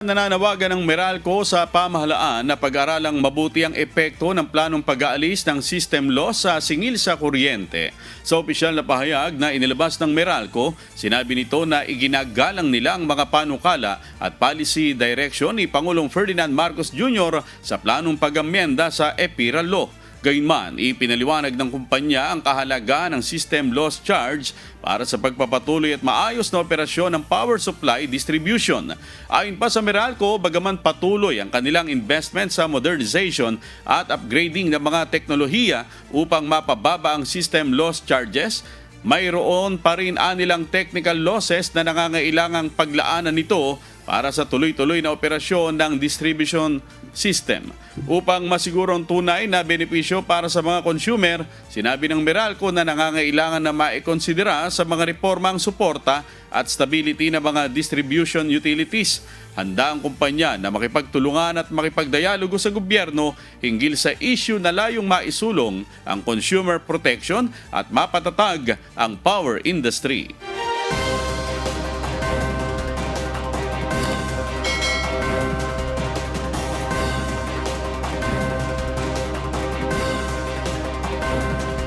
Nananawagan ng Meralco sa pamahalaan na pag-aralang mabuti ang epekto ng planong pag-aalis ng system loss sa singil sa kuryente. Sa opisyal na pahayag na inilabas ng Meralco, sinabi nito na iginagalang nila ang mga panukala at policy direction ni Pangulong Ferdinand Marcos Jr. sa planong pag-amyenda sa EPIRA Law. Gayunman, ipinaliwanag ng kumpanya ang kahalagahan ng system loss charge para sa pagpapatuloy at maayos na operasyon ng power supply distribution. Ayon pa sa Meralco, bagaman patuloy ang kanilang investment sa modernization at upgrading ng mga teknolohiya upang mapababa ang system loss charges, mayroon pa rin anilang technical losses na nangangailangang paglaanan nito para sa tuloy-tuloy na operasyon ng distribution system. Upang masigurong tunay na benepisyo para sa mga consumer, sinabi ng Meralco na nangangailangan na maikonsidera sa mga reforma ang suporta at stability ng mga distribution utilities. Handa ang kumpanya na makipagtulungan at makipagdialogo sa gobyerno hinggil sa issue na layong maisulong ang consumer protection at mapatatag ang power industry.